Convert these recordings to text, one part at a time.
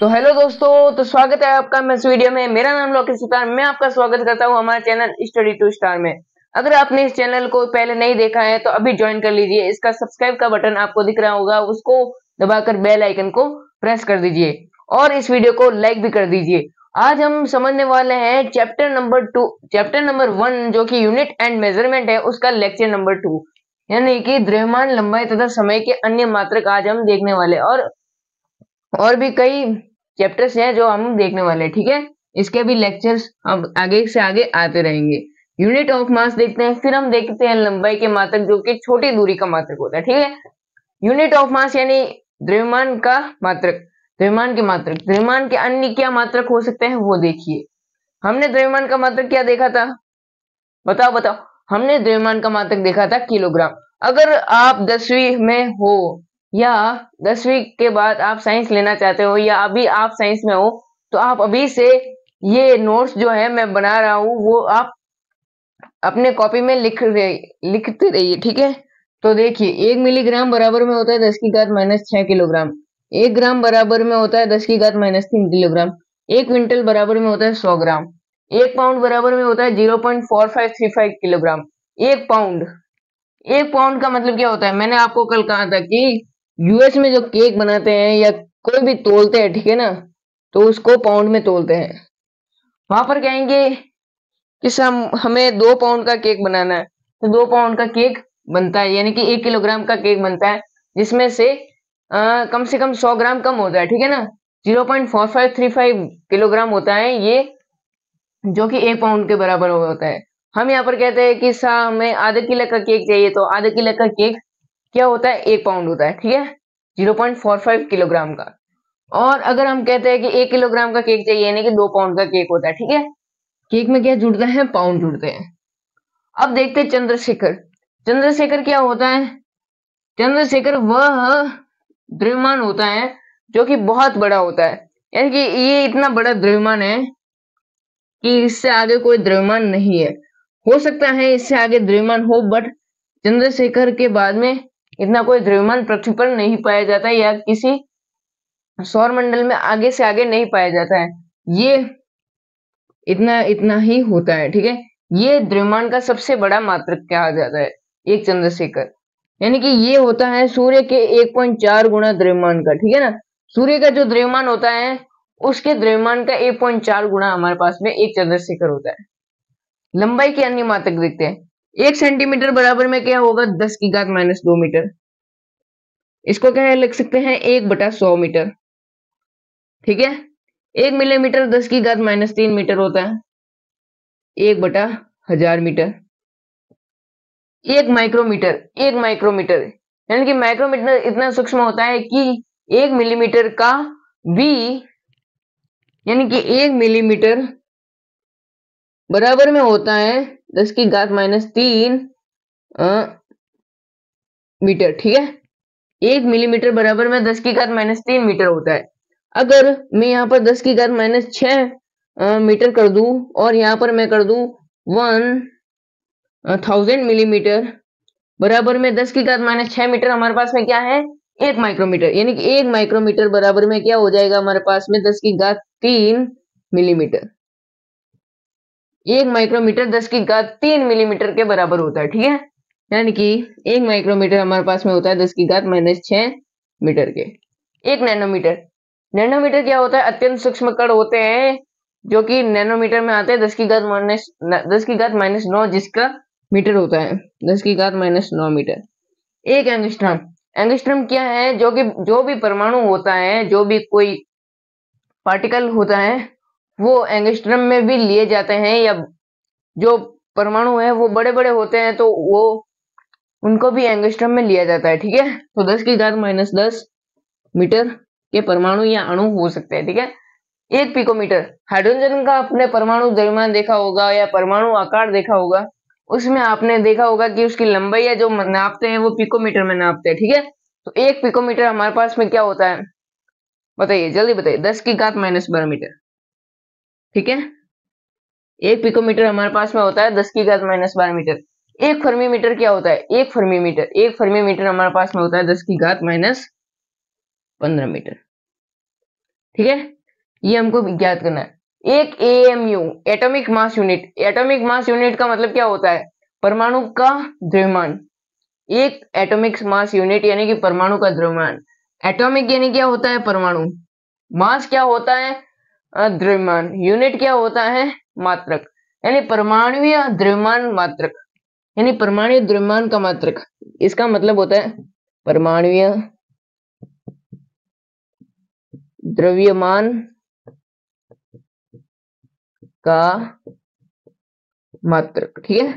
तो हेलो दोस्तों, तो स्वागत है आपका मैं इस वीडियो में। मेरा नाम लोकेश सुतार, मैं आपका स्वागत करता हूं हमारे चैनल स्टडी टू स्टार में। अगर आपने इस चैनल को पहले नहीं देखा है तो अभी ज्वाइन कर लीजिए। इसका सब्सक्राइब का बटन आपको दिख रहा होगा, उसको दबाकर बेल आइकन को प्रेस कर दीजिए और इस वीडियो को लाइक भी कर दीजिए। आज हम समझने वाले हैं चैप्टर नंबर 1 जो कि यूनिट एंड मेजरमेंट है, उसका लेक्चर नंबर 2 यानी कि द्रव्यमान, लंबाई तथा समय के अन्य मात्रक आज हम देखने वाले। और भी कई चैप्टर्स हैं जो हम देखने वाले हैं, ठीक है। इसके भी लेक्चर्स अब आगे से आगे आते रहेंगे। यूनिट ऑफ मास देखते हैं, फिर हम देखते हैं लंबाई के मात्रक जो कि छोटी दूरी का मात्रक होता है, ठीक है। यूनिट ऑफ मास यानी द्रव्यमान का मात्रक, द्रव्यमान के मात्रक, द्रव्यमान के अन्य क्या मात्रक हो सकते हैं वो देखिए। हमने द्रव्यमान का मात्रक क्या देखा था, बताओ। हमने द्रव्यमान का मात्रक देखा था किलोग्राम। अगर आप 10वीं में हो या 10वीं के बाद आप साइंस लेना चाहते हो या अभी आप साइंस में हो तो आप अभी से ये नोट्स जो है मैं बना रहा हूँ वो आप अपने कॉपी में लिखते रहिए, ठीक है। तो देखिए 1 मिलीग्राम बराबर में होता है 10 की घात माइनस 6 किलोग्राम। 1 ग्राम बराबर में होता है 10 की घात माइनस 3 किलोग्राम। 1 क्विंटल बराबर में होता है 100 ग्राम। 1 पाउंड बराबर में होता है 0.4535 किलोग्राम। 1 पाउंड का मतलब क्या होता है, मैंने आपको कल कहा था कि यूएस में जो केक बनाते हैं या कोई भी तोलते हैं, ठीक है ना, तो उसको पाउंड में तोलते हैं। वहां पर कहेंगे कि हमें 2 पाउंड का केक बनाना है, तो 2 पाउंड का केक बनता है, यानी कि 1 किलोग्राम का केक बनता है, जिसमें से कम से कम 100 ग्राम कम होता है, ठीक है ना। 0.4535 किलोग्राम होता है ये, जो कि 1 पाउंड के बराबर होता है। हम यहाँ पर कहते हैं कि हमें आधे किलो का केक चाहिए, तो आधे किलो का केक क्या होता है, 1 पाउंड होता है, ठीक है, 0.45 किलोग्राम का। और अगर हम कहते हैं कि 1 किलोग्राम का केक चाहिए, यानी कि 2 पाउंड का केक होता है, ठीक है। केक में क्या जुड़ता है, पाउंड जुड़ते हैं। अब देखते हैं चंद्रशेखर। चंद्रशेखर क्या होता है, चंद्रशेखर वह द्रव्यमान होता है जो कि बहुत बड़ा होता है, यानी कि ये इतना बड़ा द्रव्यमान है कि इससे आगे कोई द्रव्यमान नहीं है। हो सकता है इससे आगे द्रव्यमान हो, बट चंद्रशेखर के बाद में इतना कोई द्रव्यमान पृथ्वी पर नहीं पाया जाता या किसी सौर मंडल में आगे से आगे नहीं पाया जाता है। ये इतना इतना ही होता है, ठीक है। ये द्रव्यमान का सबसे बड़ा मात्रक कहा जाता है, एक चंद्रशेखर, यानी कि ये होता है सूर्य के 1.4 गुना द्रव्यमान का, ठीक है ना। सूर्य का जो द्रव्यमान होता है उसके द्रव्यमान का 1.4 गुना हमारे पास में एक चंद्रशेखर होता है। लंबाई के अन्य मात्रक देखते हैं। 1 सेंटीमीटर बराबर में क्या होगा, 10 की घात माइनस 2 मीटर। इसको क्या लिख सकते हैं, 1/100 मीटर, ठीक है। 1 मिलीमीटर 10 की घात माइनस 3 मीटर होता है, 1/1000 मीटर। 1 माइक्रोमीटर यानी कि माइक्रोमीटर इतना सूक्ष्म होता है कि 1 मिलीमीटर का भी, यानी कि 1 मिलीमीटर बराबर में होता है 10 की घात माइनस 3 मीटर, ठीक है। 1 मिलीमीटर बराबर में 10 की घात माइनस 3 मीटर होता है। अगर मैं यहाँ पर 10 की घात माइनस 6 मीटर कर दूं और यहाँ पर मैं कर दूं 1000 मिलीमीटर बराबर में 10 की घात माइनस 6 मीटर, हमारे पास में क्या है, 1 माइक्रोमीटर, यानी कि 1 माइक्रोमीटर बराबर में क्या हो जाएगा हमारे पास में 10 की घात 3 मिलीमीटर। 1 माइक्रोमीटर 10 की घात 3 मिलीमीटर के बराबर होता है, ठीक है। यानी कि 1 माइक्रोमीटर हमारे पास में होता है 10 की घात माइनस 6 मीटर के। 1 नैनोमीटर, नैनोमीटर क्या होता है, अत्यंत सूक्ष्म कण होते हैं जो कि नैनोमीटर में आते हैं। 10 की घात माइनस 9 जिसका मीटर होता है, 10 की घात माइनस 9 मीटर। 1 एंगस्ट्रॉम, एंगस्ट्रॉम क्या है, जो भी परमाणु होता है, जो भी कोई पार्टिकल होता है वो एंगस्ट्रॉम में भी लिए जाते हैं, या जो परमाणु है वो बड़े बड़े होते हैं तो वो उनको भी एंगस्ट्रॉम में लिया जाता है, ठीक है। तो 10 की घात माइनस 10 मीटर के परमाणु या अणु हो सकते हैं, ठीक है। 1 पिकोमीटर, हाइड्रोजन का आपने परमाणु द्रव्यमान देखा होगा या परमाणु आकार देखा होगा, उसमें आपने देखा होगा कि उसकी लंबाई या जो नापते हैं वो पिकोमीटर में नापते हैं, ठीक है। तो 1 पिकोमीटर हमारे पास में क्या होता है, बताइए, जल्दी बताइए, 10 की घात माइनस 12 मीटर, ठीक है। 1 पिकोमीटर हमारे पास में होता है 10 की घात माइनस 12 मीटर। 1 फर्मी मीटर क्या होता है, 1 फर्मी मीटर हमारे पास में होता है 10 की घात माइनस 15 मीटर, ठीक है, ये हमको ज्ञात करना है। एक AMU atomic mass unit, atomic mass unit का मतलब क्या होता है? परमाणु का द्रव्यमान। एक एटॉमिक मास यूनिट यानी कि परमाणु का द्रव्यमान। एटॉमिक यानी क्या होता है? परमाणु। मास क्या होता है? द्रव्यमान। यूनिट क्या होता है? मात्रक, यानी परमाणुीय द्रव्यमान मात्रक, यानी परमाणु द्रव्यमान का मात्रक। इसका मतलब होता है परमाणुीय द्रव्यमान का मात्रक। ठीक है,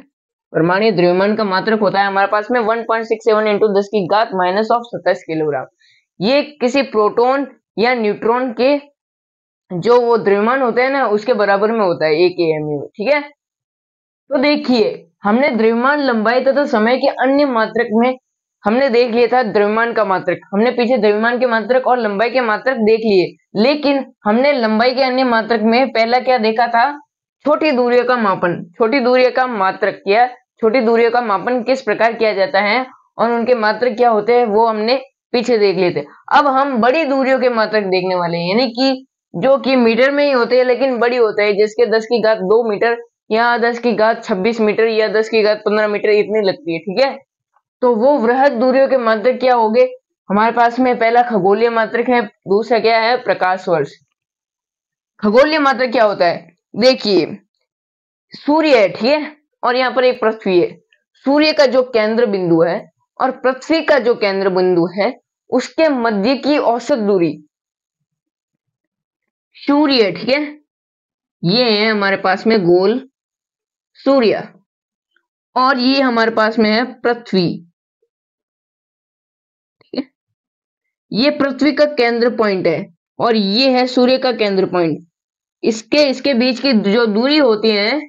परमाणु द्रव्यमान का मात्रक होता है हमारे पास में 1.67 इंटू 10 की घात -27 किलोग्राम। ये किसी प्रोटॉन या न्यूट्रॉन के जो वो द्रव्यमान होते हैं ना, उसके बराबर में होता है 1 एएमयू। ठीक है, तो देखिए हमने द्रव्यमान, लंबाई तथा समय के अन्य मात्रक में हमने देख लिया था द्रव्यमान का मात्रक। हमने पीछे द्रव्यमान के मात्रक और लंबाई के मात्रक देख लिए, लेकिन हमने लंबाई के अन्य मात्रक में पहला क्या देखा था? छोटी दूरियों का मापन। छोटी दूरियों का मात्रक या छोटी दूरियों का मापन किस प्रकार किया जाता है और उनके मात्रक क्या होते हैं वो हमने पीछे देख लिए थे। अब हम बड़ी दूरियों के मात्रक देखने वाले हैं, यानी कि जो कि मीटर में ही होते हैं लेकिन बड़ी होते हैं, जिसके 10 की घात 2 मीटर या 10 की घात 26 मीटर या 10 की घात 15 मीटर इतनी लगती है। ठीक है, तो वो वृहद दूरियों के मात्रक क्या होंगे? हमारे पास में पहला खगोलीय मात्रक है, दूसरा क्या है? प्रकाश वर्ष। खगोलीय मात्रक क्या होता है? देखिए सूर्य है, ठीक है, और यहाँ पर एक पृथ्वी है। सूर्य का जो केंद्र बिंदु है और पृथ्वी का जो केंद्र बिंदु है उसके मध्य की औसत दूरी सूर्य। ठीक है, ये है हमारे पास में गोल सूर्य और ये हमारे पास में है पृथ्वी। ठीक है, ये पृथ्वी का केंद्र पॉइंट है और ये है सूर्य का केंद्र पॉइंट। इसके बीच की जो दूरी होती है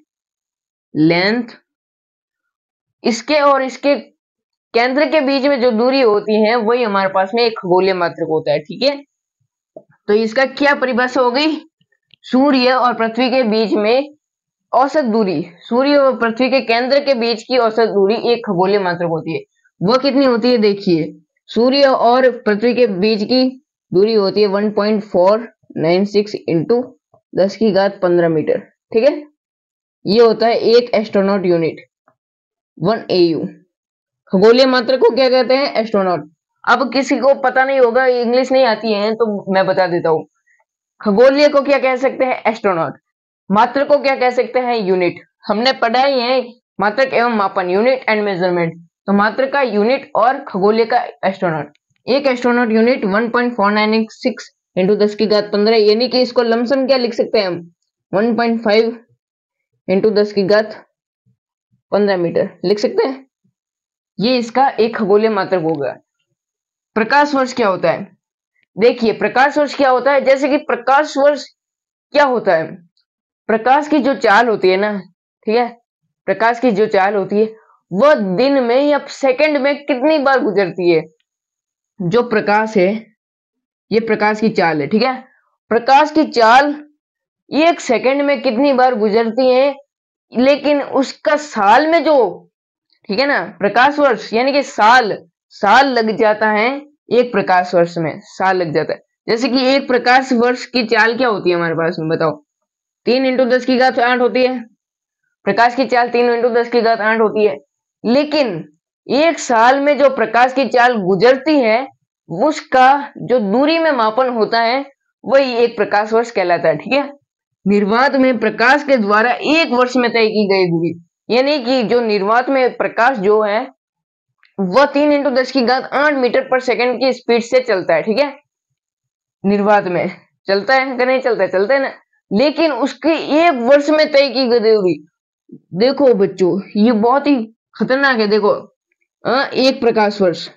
लेंथ, इसके और इसके केंद्र के बीच में जो दूरी होती है वही हमारे पास में एक खगोलीय मात्रक होता है। ठीक है, तो इसका क्या परिभाषा हो गई? सूर्य और पृथ्वी के बीच में औसत दूरी, सूर्य और पृथ्वी के केंद्र के बीच की औसत दूरी एक खगोलीय मात्रक होती है। वो कितनी होती है? देखिए सूर्य और पृथ्वी के बीच की दूरी होती है 1.496 इंटू 10 की घात 15 मीटर। ठीक है, ये होता है एक एस्ट्रोनॉट यूनिट, 1 AU। खगोलीय मात्रक को क्या कहते हैं? एस्ट्रोनॉट। अब किसी को पता नहीं होगा, इंग्लिश नहीं आती है तो मैं बता देता हूँ। खगोलीय को क्या कह सकते हैं? एस्ट्रोनॉट। मात्रक को क्या कह सकते हैं? यूनिट। हमने पढ़ा ही है मात्रक एवं मापन, यूनिट एंड मेजरमेंट। तो मात्रक का यूनिट और खगोलीय का एस्ट्रोनॉट। एक एस्ट्रोनॉट यूनिट 1.496 इंटू 10 की घात 15, यानी कि इसको लमसम क्या लिख सकते हैं हम? 1.5 इंटू 10 की घात 15 मीटर लिख सकते हैं। ये इसका एक खगोलीय मात्रक होगा। प्रकाश वर्ष क्या होता है? देखिए प्रकाश वर्ष क्या होता है, जैसे कि प्रकाश वर्ष क्या होता है? प्रकाश की जो चाल होती है ना, ठीक है, प्रकाश की जो चाल होती है वह दिन में या सेकंड में कितनी बार गुजरती है? जो प्रकाश है ये प्रकाश की चाल है। ठीक है, प्रकाश की चाल एक सेकंड में कितनी बार गुजरती है, लेकिन उसका साल में जो, ठीक है ना, प्रकाश वर्ष यानी कि साल लग जाता है। एक प्रकाश वर्ष में साल लग जाता है। जैसे कि एक प्रकाश वर्ष की चाल क्या होती है हमारे पास में? बताओ। 3 इंटू 10 की घात 8 होती है। प्रकाश की चाल 3 इंटू 10 की घात 8 होती है, लेकिन एक साल में जो प्रकाश की चाल गुजरती है उसका जो दूरी में मापन होता है वही एक प्रकाश वर्ष कहलाता है। ठीक है, निर्वात में प्रकाश के द्वारा एक वर्ष में तय की गई दूरी, यानी कि जो निर्वात में प्रकाश जो है वह 3 इंटू 10 की घात 8 मीटर पर सेकंड की स्पीड से चलता है। ठीक है, निर्वात में चलता है कि नहीं चलता है? चलता है ना, लेकिन उसके एक वर्ष में तय की गई दूरी, देखो बच्चों ये बहुत ही खतरनाक है। देखो एक प्रकाश वर्ष,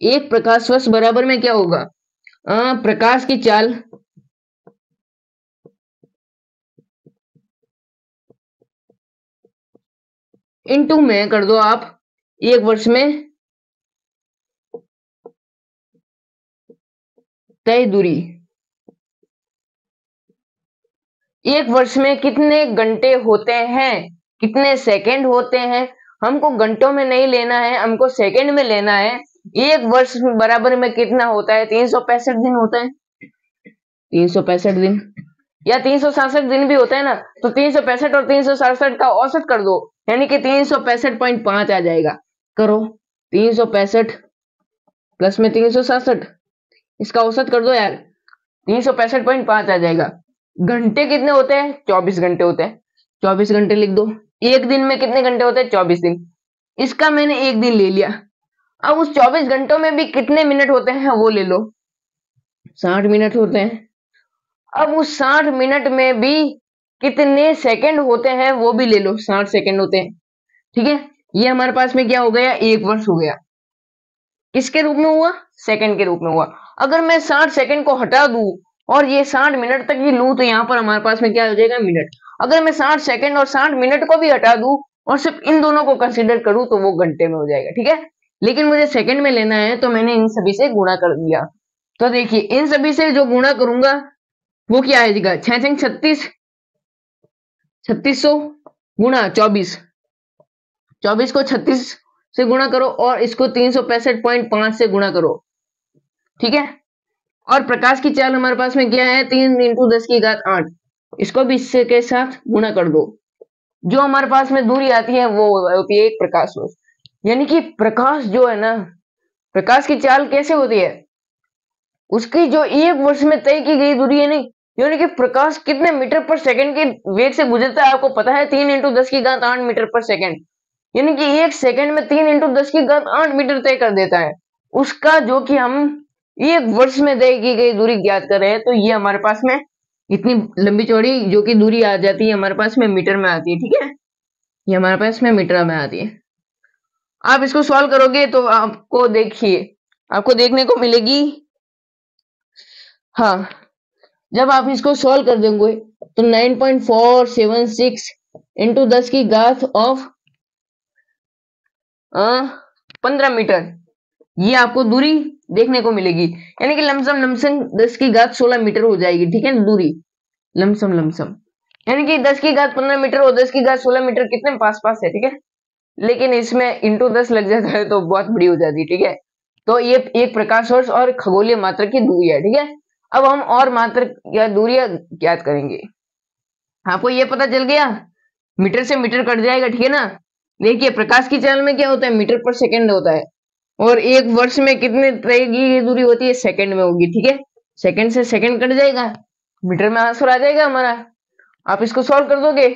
एक प्रकाश वर्ष बराबर में क्या होगा? प्रकाश की चाल इनटू में कर दो आप एक वर्ष में तय दूरी। एक वर्ष में कितने घंटे होते हैं, कितने सेकंड होते हैं? हमको घंटों में नहीं लेना है, हमको सेकंड में लेना है। एक वर्ष बराबर में कितना होता है? 365 दिन होता है। 365 दिन या 367 दिन भी होता है ना, तो 365 और 367 का औसत कर दो, यानी कि 365.5 आ जाएगा। करो 365 प्लस में 367, इसका औसत कर दो यार, 365.5 आ जाएगा। घंटे कितने होते हैं? 24 घंटे होते हैं। 24 घंटे लिख दो। एक दिन में कितने घंटे होते हैं? 24 दिन। इसका मैंने एक दिन ले लिया। अब उस 24 घंटों में भी कितने मिनट होते हैं वो ले लो, 60 मिनट होते हैं। अब उस 60 मिनट में भी कितने सेकंड होते हैं वो भी ले लो, 60 सेकंड होते हैं। ठीक है, ये हमारे पास में क्या हो गया? एक वर्ष हो गया। किसके रूप में हुआ? सेकंड के रूप में हुआ। अगर मैं 60 सेकंड को हटा दूं और ये 60 मिनट तक ही लूं तो यहाँ पर हमारे पास में क्या हो जाएगा? मिनट। अगर मैं 60 सेकंड और 60 मिनट को भी हटा दूं और सिर्फ इन दोनों को कंसीडर करूं तो वो घंटे में हो जाएगा। ठीक है, लेकिन मुझे सेकंड में लेना है तो मैंने इन सभी से गुणा कर दिया। तो देखिए इन सभी से जो गुणा करूंगा वो क्या आएगा? 6 36, 3600 गुणा 24, 24 को 36 से गुणा करो और इसको 365.5 से गुणा करो। ठीक है, और प्रकाश की चाल हमारे पास में क्या है? 3 × 10⁸ इसको भी इससे के साथ गुणा कर दो। जो हमारे पास में दूरी आती है वो होती है एक प्रकाश वर्ष। यानी कि प्रकाश जो है ना, प्रकाश की चाल कैसे होती है? उसकी जो एक वर्ष में तय की गई दूरी है नहीं, यानी कि प्रकाश कितने मीटर पर सेकंड के वेग से गुजरता है आपको पता है? 3 × 10⁸ मीटर पर सेकंड, यानी कि एक सेकंड में 3 × 10⁸ मीटर तय कर देता है। उसका जो कि हम एक वर्ष में तय की गई दूरी ज्ञात कर रहे हैं, तो ये हमारे पास में इतनी लंबी चौड़ी जो कि दूरी आ जाती है हमारे पास में मीटर में आती है। ठीक है, ये हमारे पास में मीटर में आती है। आप इसको सॉल्व करोगे तो आपको देखिए, आपको देखने को मिलेगी, हाँ, जब आप इसको सॉल्व कर देंगे तो 9.476 × 10⁻15 मीटर ये आपको दूरी देखने को मिलेगी, यानी कि लमसम 10⁻16 मीटर हो जाएगी। ठीक है, दूरी लमसम यानी कि 10⁻15 मीटर और 10⁻16 मीटर कितने पास पास है। ठीक है, लेकिन इसमें इंटू 10 लग जाता है तो बहुत बड़ी हो जाती है। ठीक है, तो ये एक प्रकाश वर्ष और खगोलीय मात्रक की दूरी है। ठीक है, अब हम और मात्रक या दूरियां ज्ञात करेंगे। आपको ये पता चल गया, मीटर से मीटर कट जाएगा। ठीक है ना, देखिए प्रकाश की चाल में क्या होता है? मीटर पर सेकंड होता है, और एक वर्ष में कितने तरह की दूरी होती है? सेकंड में होगी। ठीक है, सेकंड से सेकंड कट जाएगा, मीटर में आंसर आ जाएगा हमारा। आप इसको सॉल्व कर दोगे,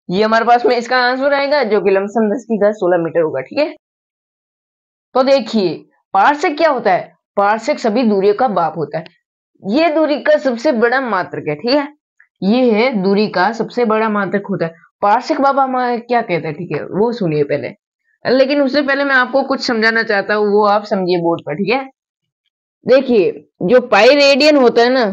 ये हमारे पास में इसका आंसर आएगा जो कि लमसम 10⁻16 मीटर होगा। ठीक है, तो देखिए पार्सेक क्या होता है? पार्सेक सभी दूरियों का बाप होता है। ये दूरी का सबसे बड़ा मात्रक है। ठीक है, ये है दूरी का सबसे बड़ा मात्रक होता है। पार्सेक बाबा हमारे क्या कहते हैं? ठीक है, वो सुनिए पहले, लेकिन उससे पहले मैं आपको कुछ समझाना चाहता हूँ, वो आप समझिए बोर्ड पर। ठीक है, देखिए जो पाई रेडियन होता है ना,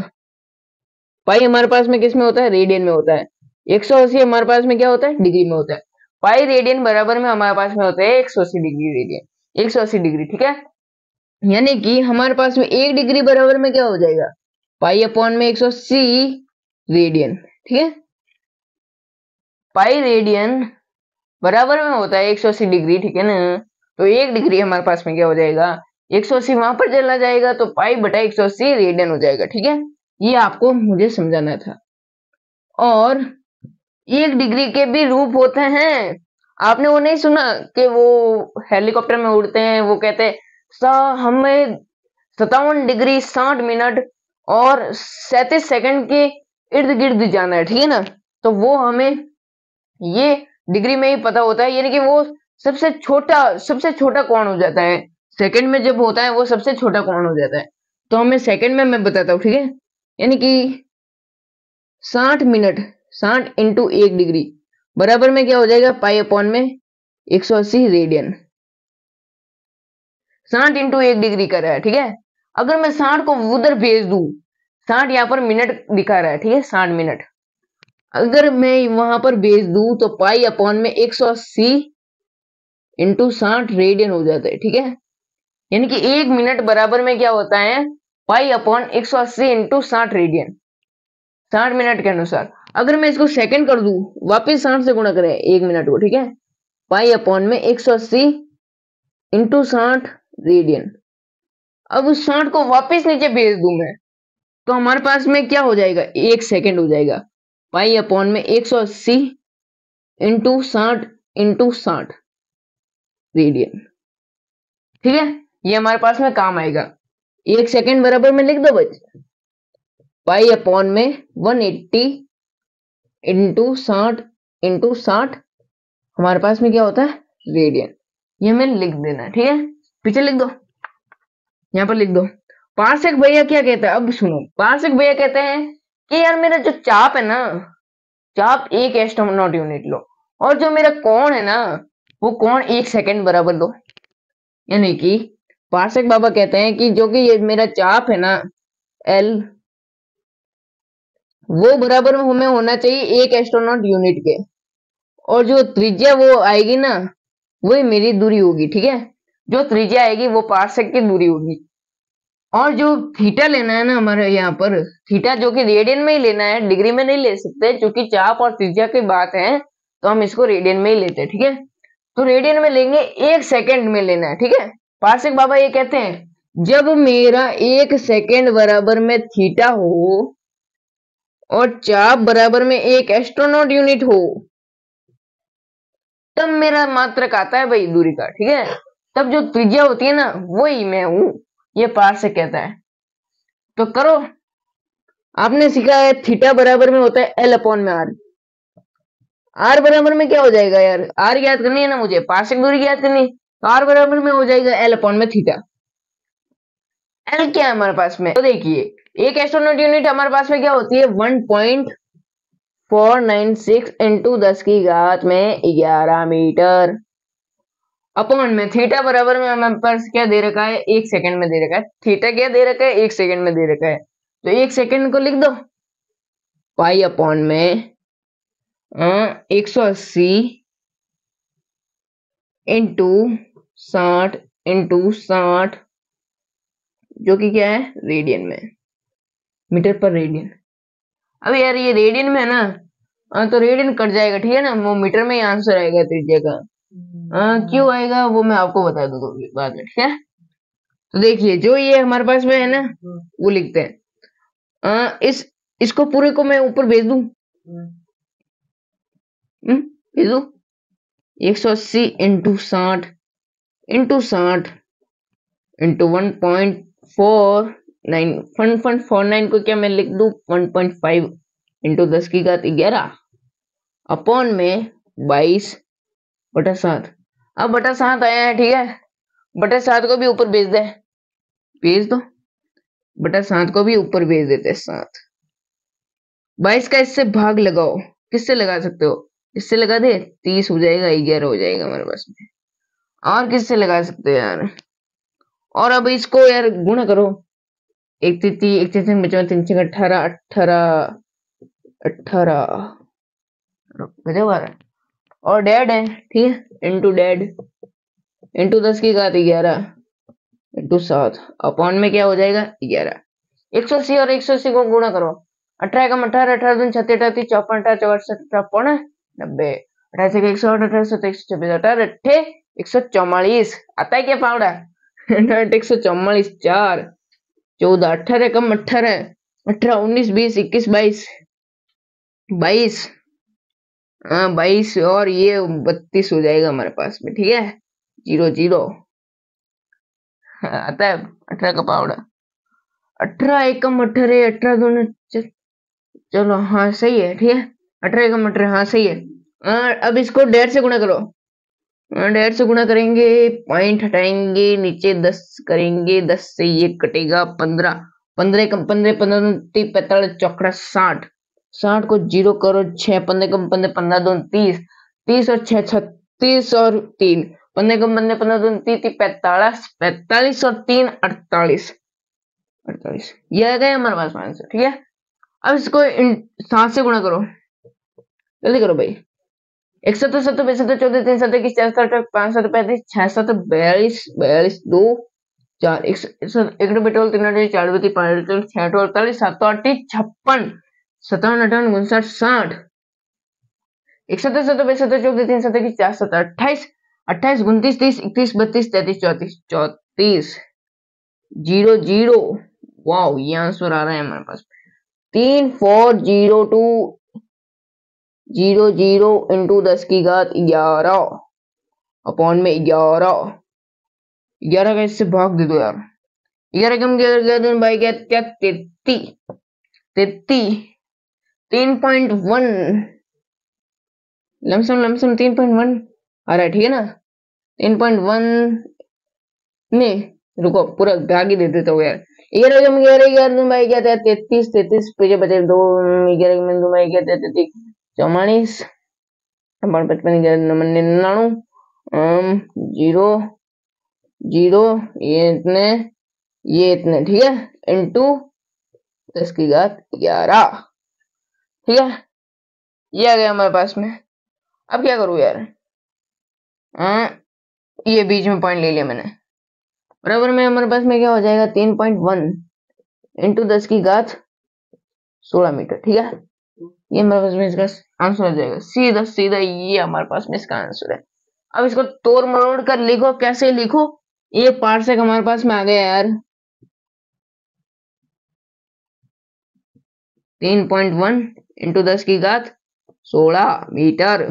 पाई हमारे पास में किस में होता है? रेडियन में होता है। 180 हमारे पास में क्या होता है? डिग्री में होता है। पाई रेडियन बराबर में हमारे पास में होता है 180 डिग्री रेडियन, 180 डिग्री। ठीक है, यानी कि हमारे पास में 1 डिग्री बराबर में क्या हो जाएगा? पाई अपॉन में 180 रेडियन। ठीक है, पाई रेडियन बराबर में होता है 180 डिग्री। ठीक है ना, तो 1 डिग्री हमारे पास में क्या हो जाएगा? 180 वहां पर चला जाएगा तो पाई बटा 180 रेडियन हो जाएगा। ठीक है, ये आपको मुझे समझाना था। और 1 डिग्री के भी रूप होते हैं। आपने वो नहीं सुना कि वो हेलीकॉप्टर में उड़ते हैं, वो कहते हैं हमें 57 डिग्री 60 मिनट और 37 सेकंड के इर्द गिर्द जाना है। ठीक है ना, तो वो हमें ये डिग्री में ही पता होता है, यानी कि वो सबसे छोटा कौन हो जाता है? सेकंड में जब होता है वो सबसे छोटा कौन हो जाता है, तो हमें सेकंड में मैं बताता हूँ। ठीक है, यानी कि 60 मिनट 60 × 1 डिग्री बराबर में क्या हो जाएगा? पाई अपॉन में 180 रेडियन। 60 × 1 डिग्री कर रहा है। ठीक है, अगर मैं 60 को उधर भेज दूं, 60 यहाँ पर मिनट दिखा रहा है। ठीक है, 60 मिनट अगर मैं वहां पर भेज दूं तो पाई अपॉन में 180 × 60 रेडियन हो जाता है। ठीक है, यानी कि 1 मिनट बराबर में क्या होता है? पाई अपॉन 180 × 60 रेडियन, 60 मिनट के अनुसार। अगर मैं इसको सेकंड कर दूं, वापस 60 से गुणा करें 1 मिनट को। ठीक है, पाई अपॉन में 180 × 60 रेडियन। अब उस 60 को वापस नीचे भेज दूं मैं, तो हमारे पास में क्या हो जाएगा, 1 सेकंड हो जाएगा। पाई अपॉन में 180 इंटू 60 रेडियन। ठीक है, ये हमारे पास में काम आएगा। 1 सेकंड बराबर में लिख दो बच, पाई अपॉन में 180 इंटू 60 हमारे पास में क्या होता है, रेडियन। ये हमें लिख देना है। ठीक है, पीछे लिख दो, यहाँ पर लिख दो। पार्सेक भैया क्या कहता है, अब सुनो। पार्सेक भैया कहते हैं कि यार मेरा जो चाप है ना, चाप 1 एस्ट्रोनॉट यूनिट लो, और जो मेरा कोण है ना, वो कोण 1 सेकंड बराबर लो। यानी कि पार्सेक बाबा कहते हैं कि जो कि ये मेरा चाप है ना एल, वो बराबर में हमें होना चाहिए 1 एस्ट्रोनॉट यूनिट के, और जो त्रिज्या वो आएगी ना, वही मेरी दूरी होगी। ठीक है, जो त्रिज्या आएगी वो पार्सेक की दूरी होगी। और जो थीटा लेना है ना हमारे यहाँ पर, थीटा जो कि रेडियन में ही लेना है, डिग्री में नहीं ले सकते, क्योंकि चाप और त्रिज्या की बात है, तो हम इसको रेडियन में ही लेते हैं। ठीक है, तो रेडियन में लेंगे, 1 सेकंड में लेना है। ठीक है, पार्सेक बाबा ये कहते हैं जब मेरा 1 सेकंड बराबर में थीटा हो और चाप बराबर में 1 एस्ट्रोनॉट यूनिट हो, तब मेरा मात्रक आता है भाई दूरी का। ठीक है, तब जो त्रिज्या होती है ना, वही मैं हूं, ये पार्सेक कहता है। तो करो, आपने सीखा है थीटा बराबर में होता है एल अपॉन में आर। आर बराबर में क्या हो जाएगा यार, आर याद करनी है ना मुझे, पार्सेक दूरी याद करनी, तो आर बराबर में हो जाएगा एल अपॉन में थीटा। एल क्या है हमारे पास में, तो देखिए 1 एस्ट्रोनॉट यूनिट हमारे पास में क्या होती है, 1.496 इंटू 10 की घात में 11 मीटर। अपॉन में थीटा बराबर में हमारे पास क्या दे रखा है, 1 सेकंड में दे रखा है। थीटा क्या दे रखा है, 1 सेकंड में दे रखा है, तो 1 सेकंड को लिख दो, पाई अपॉन में 180 इंटू 60 जो कि क्या है, रेडियन में, मीटर पर रेडियन। अब यार ये रेडियन में है ना, तो रेडियन कट जाएगा। ठीक है ना, वो मीटर में ही आंसर आएगा त्रिज्या का। क्यों आएगा वो मैं आपको बता दूंगा बाद में। ठीक है, तो देखिए जो ये हमारे पास में है ना, वो लिखते हैं। इसको पूरे को मैं ऊपर भेज दूं, भेज दूं 180 इंटू 60 इंटू 1.49 को क्या मैं लिख दूं 1.5 इंटू 10 की घात 11 अपॉन में 22/7। अब बटा 7 आया है। ठीक है, बटा 7 को भी ऊपर भेज दो, बटा 7 को भी ऊपर भेज देते 7। 22 का इससे भाग लगाओ, किससे लगा सकते हो, इससे लगा दे, 30 हो जाएगा, 11 हो जाएगा हमारे पास में। और किससे लगा सकते हो यार, और अब इसको यार गुणा करो, 1 3 1 3 5 3 6 18 गजब आ रहा है। और डेड है। ठीक है, इंटू डेड इंटू 10 की घात 11 इंटू 7 अपॉन में क्या हो जाएगा 11। 180 और 180 को गुणा करो, 18 का 18, 18 दूनी 36, 38 54, 64, 54, 90, 88 का 108, 18 7 126, 18 8 144 आता है क्या पावड़ा 144, 4 14, 18 कम 18, 18 19 20 21 22, हाँ 22 और ये 32 हो जाएगा हमारे पास में। ठीक है, 0 0 आता है 18 का पावड़ा, 18 एकम 18, 18 दोनों चलो हाँ सही है। ठीक है, 18 एकम 18, हाँ सही है। अब इसको 1.5 से गुणा करो, 1.5 से गुणा करेंगे, पॉइंट हटाएंगे, नीचे 10 करेंगे, 10 से ये कटेगा 15, 15 एकम 15, 15 45 चौकड़ा 60, 60 को 0 करो, 6 15 कम 15, 15 2 30, 30 और 6 36 और 3 15 कम 15, 15 2 30 45, 45 और 3 48, 48 ये आ गया हमारे पास आंसर। ठीक है, अब इसको 7 से गुणा करो, जल्दी करो भाई, 170 70 62 14 3 7 21 4 7 5 7 35 6 7 42 42 2 4 1 पेट्रोल 3 4 5 6 48 7 8 56 57 58 59 60 170 70 62 14 3 7 21 4 7 28 28 29 30 31 32 33 34 30 जीरो जीरो, वाओ ये आंसर आ रहा है हमारे पास 3402 00 इंटू 10 की घात 11 अपॉन में 11 का इससे भाग दे दो यार। 11 कम कर दो भाई, क्या क्या 33 3.1 लमसम 3.1 आ रहा है, ठीक है ना। 3.1 नहीं रुको, पूरा भाग ही दे देता हूँ यार। 11 कम 11 भाई क्या था 33 पीछे बचे 2, 11 में 2 भाई क्या था 33 44 55 99 जीरो जीरो ये इतने ठीक है, इंटू 10 की घात 11, ठीक है। ये आ गया हमारे पास में। अब क्या करूं यार, ये बीच में पॉइंट ले लिया मैंने, बराबर में हमारे पास में क्या हो जाएगा 3.1 इंटू 10 की घात 16 मीटर, ठीक है। ये हमारे पास में इसका आंसर आ जाएगा, सीधा सीधा ये हमारे पास में इसका आंसर है। अब इसको तोड़ मरोड़ कर लिखो, कैसे लिखो, ये पार्सेक हमारे पास में आ गया यार 3.1 इंटू 10 की घात 16 मीटर।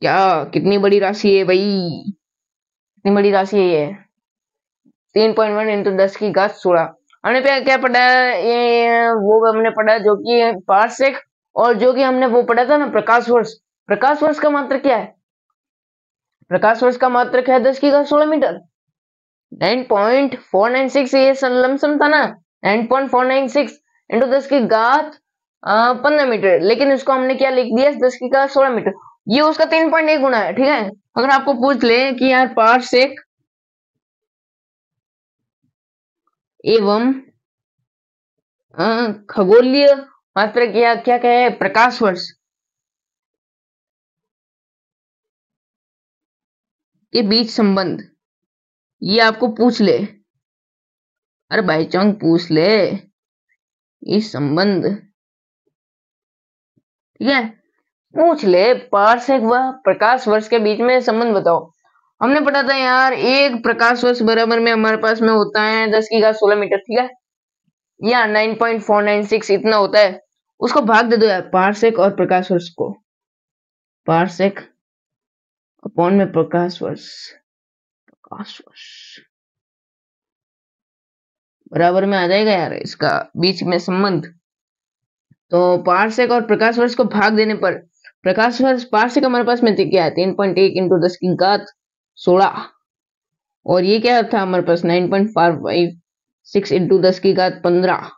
क्या कितनी बड़ी राशि है भाई, कितनी बड़ी राशि है ये 3.1 इंटू 10 की घात 16। हमने क्या पढ़ा, ये वो हमने पढ़ा जो कि पार्सेक, और जो कि हमने वो पढ़ा था ना प्रकाश वर्ष। प्रकाश वर्ष का मात्रक क्या है, प्रकाश वर्ष का मात्रक है 10 की घात 16 मीटर। 9.496 ये लमसम था ना, 9.496 इंटू 10 की घात 15 मीटर, लेकिन इसको हमने क्या लिख दिया 10 की घात 16 मीटर। ये उसका 3.1 गुना है, ठीक है। अगर आपको पूछ ले कि यार पार्सेक एवं खगोलीय मात्रक या क्या है प्रकाश वर्ष के बीच संबंध, ये आपको पूछ ले, अरे बाई चांस पूछ ले इस संबंध, ठीक है, पूछ ले पार्सेक व प्रकाश वर्ष के बीच में संबंध बताओ। हमने पढ़ा था यार एक प्रकाश वर्ष बराबर में हमारे पास में होता है 10 की घात 16 मीटर, ठीक है, या 9.496 इतना होता है। उसको भाग दे दो यार पार्सेक और प्रकाश वर्ष को, पार्सेक अपॉन में प्रकाश वर्ष बराबर में आ जाएगा यार इसका बीच में संबंध। तो पार्सेक और प्रकाश वर्ष को भाग देने पर प्रकाश वर्ष पार्सेक हमारे पास में क्या है 3.1 इंटू 10 की घात 16, और ये क्या था हमारे पास 9.556 इंटू 10 की घात 15।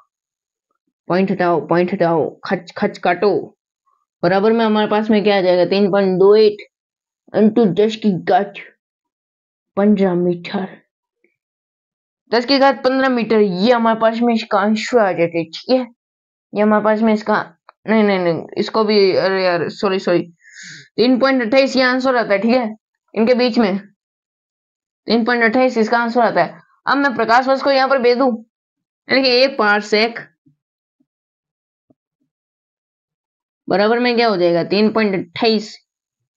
पॉइंट हटाओ खच खच काटो, बराबर में हमारे पास में क्या आ जाएगा 3.28 इंटू 10 की घात 15 मीटर। 10 की घात 15 मीटर ये हमारे पास में इसका आंसर आ जाता है, ठीक है। ये हमारे पास में इसका नहीं इसको भी, अरे यार सॉरी 3.28 ये आंसर आता है, ठीक है, इनके बीच में 3.28 इसका आंसर आता है। अब मैं प्रकाश वर्ष को यहाँ पर भेज दूं, यानी कि एक पार्सेक बराबर में क्या हो जाएगा 3.28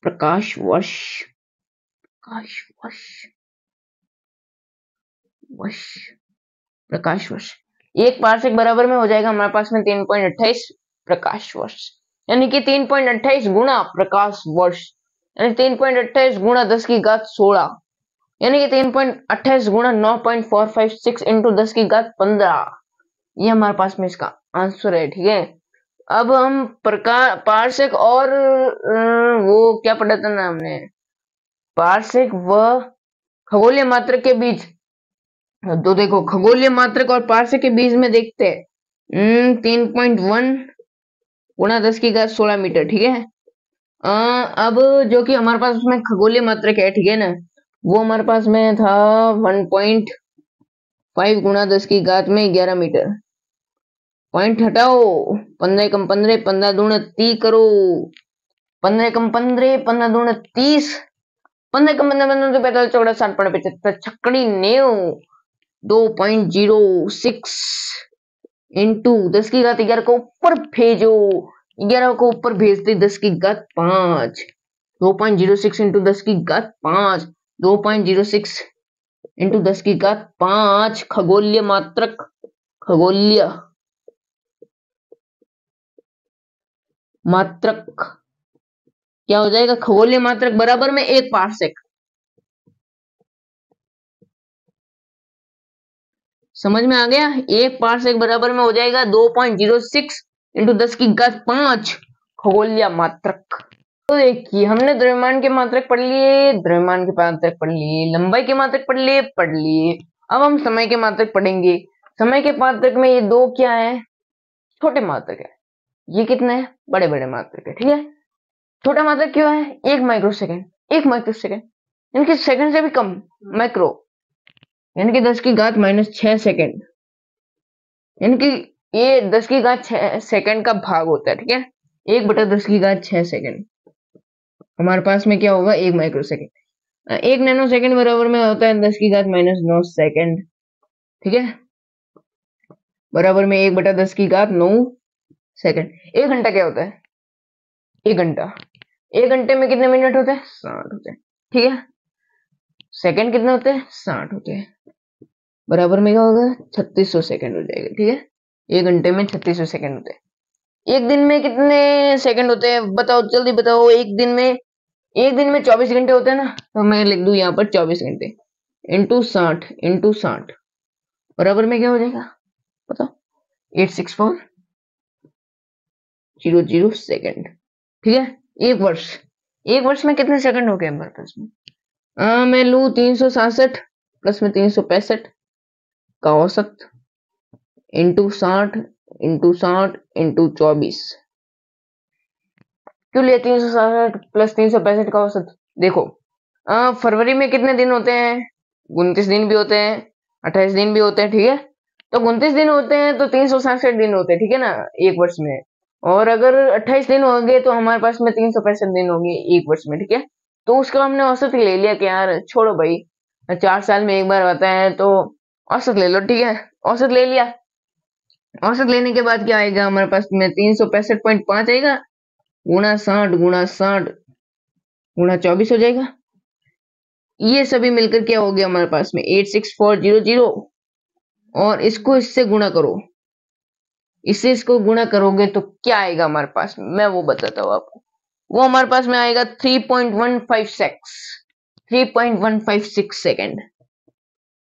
प्रकाश वर्ष, प्रकाश वर्ष एक पार्सेक बराबर में हो जाएगा हमारे पास में 3.28 प्रकाश वर्ष, यानी कि 3.28 गुणा प्रकाश वर्ष, यानी 3.28 गुणा 10 की घात 16, यानी कि 3.28 गुणा 9.456 इंटू 10 की घात 15, ये हमारे पास में इसका आंसर है, ठीक है। अब हम पार्सेक और वो क्या पढ़ा था ना हमने, पार्सेक व खगोलीय मात्रक के बीच, तो देखो खगोलीय मात्रक और पार्सेक के बीच में देखते हैं 3.1 गुणा 10 की घात 16 मीटर, ठीक है। अब जो कि हमारे पास उसमें खगोलीय मात्रक है, ठीक है ना, वो हमारे पास में था 1.5 गुणा 10 की घात में 11 मीटर। पॉइंट हटाओ, 15 कम 15 15 दूना 30 करो, 15 कम 15 15 दूना 30, 15 कम 15 15 तो 45 चौड़ा 60 पड़े 75 छक्कड़ी 9 2.06 इंटू 10 की घात 11 को ऊपर भेजो, 11 को ऊपर भेजते 10 की घात 5, 2.06 इंटू 10 की घात 5 2.06 इंटू 10⁵ खगोलीय मात्रक, खगोलीय मात्रक क्या हो जाएगा? खगोलीय मात्रक बराबर में 1 पार्सेक। समझ में आ गया? 1 पार्सेक बराबर में हो जाएगा 2.06 इंटू 10⁵ खगोलीय मात्रक। तो देखिए हमने द्रव्यमान के मात्रक पढ़ लिए, द्रव्यमान के मात्रक पढ़ लिए, लंबाई के मात्रक पढ़ लिए। अब हम समय के मात्रक पढ़ेंगे। समय के मात्रक में ये दो क्या है? छोटे मात्रक है। ये कितने हैं? बड़े बड़े मात्रक है। ठीक है, छोटा मात्रक क्यों है? 1 माइक्रोसेकंड, 1 माइक्रोसेकंड यानी कि सेकंड से भी कम, माइक्रो यानी कि 10⁻⁻6 सेकंड, यानी कि ये 10⁻6 सेकंड का भाग होता है। ठीक है, 1/10⁻6 सेकंड हमारे पास में क्या होगा? 1 माइक्रोसेकंड। 1 नैनो सेकंड बराबर में होता है 10⁻⁹ सेकंड। ठीक है, बराबर में 1/10⁹ सेकंड। 1 घंटा क्या होता है? 1 घंटा, 1 घंटे में कितने मिनट होते हैं? 60 होते हैं। ठीक है, सेकंड कितने होते हैं? 60 होते हैं। बराबर में क्या होगा? 3600 सेकंड हो जाएगा। ठीक है, 1 घंटे में 3600 सेकंड होते हैं। एक दिन में कितने सेकंड होते हैं? बताओ, जल्दी बताओ। एक दिन में 24 घंटे होते हैं ना, तो मैं लिख दूं यहाँ पर 24 घंटे इंटू 60 बराबर में क्या हो जाएगा? बताओ, 86400 सेकंड। ठीक है, एक वर्ष में कितने सेकंड हो गए हमारे पास में? मैं लू 367 प्लस में 365 का औसत इंटू 60 इंटू 24। क्यों लिया 367 प्लस 365 का औसत? देखो, फरवरी में कितने दिन होते हैं? 29 दिन भी होते हैं, 28 दिन भी होते हैं। ठीक है, तो 29 दिन होते हैं तो 367 दिन होते हैं। ठीक है ना, एक वर्ष में। और अगर 28 दिन होंगे तो हमारे पास में 365 दिन होंगे एक वर्ष में। ठीक है, तो उसका हमने औसत ले लिया कि यार छोड़ो भाई, 4 साल में एक बार आता है तो औसत ले लो। ठीक है, औसत ले लिया। औसत लेने के बाद क्या आएगा हमारे पास में? 365.5 आएगा, गुणा 60 गुणा 24 हो जाएगा। ये सभी मिलकर क्या हो गया हमारे पास में? 86400। और इसको इससे गुणा करो, इसको गुणा करोगे तो क्या आएगा हमारे पास में? मैं वो बताता हूँ आपको। वो हमारे पास में आएगा 3.156 सेकेंड।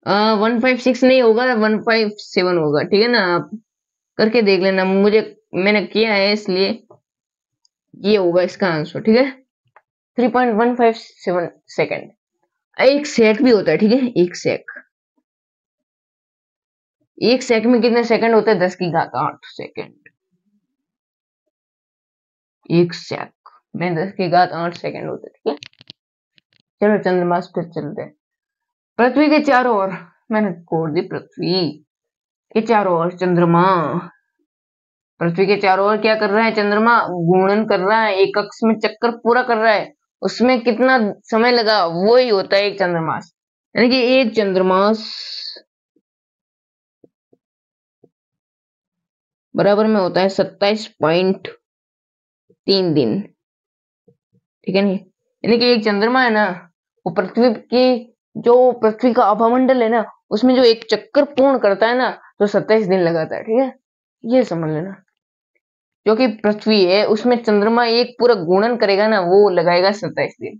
156 नहीं होगा, 157 होगा। ठीक है ना, आप करके देख लेना, मैंने किया है इसलिए ये होगा इसका आंसर। ठीक है, 3.157 सेकेंड। एक सेक भी होता है। ठीक है, एक सेक में कितने सेकंड होते हैं? 10⁸ सेकंड। एक सेक में 10⁸ सेकंड होते हैं। ठीक है, चलो चंद्रमा पे चलते हैं। पृथ्वी के चारों ओर, मैंने कोड दी पृथ्वी के चारों ओर चंद्रमा। पृथ्वी के चारों ओर क्या कर रहा है? चंद्रमा घूर्णन कर रहा है, एक अक्ष में चक्कर पूरा कर रहा है। उसमें कितना समय लगा? वो ही होता है एक चंद्रमास। यानी कि एक चंद्रमास बराबर में होता है 27.3 दिन। ठीक है नहीं, यानी कि एक चंद्रमा है ना, वो पृथ्वी का आभामंडल है ना, उसमें जो एक चक्कर पूर्ण करता है ना, तो 27 दिन लगाता है। ठीक है, ये समझ लेना। जो कि पृथ्वी है उसमें चंद्रमा एक पूरा गुणन करेगा ना, वो लगाएगा 27 दिन।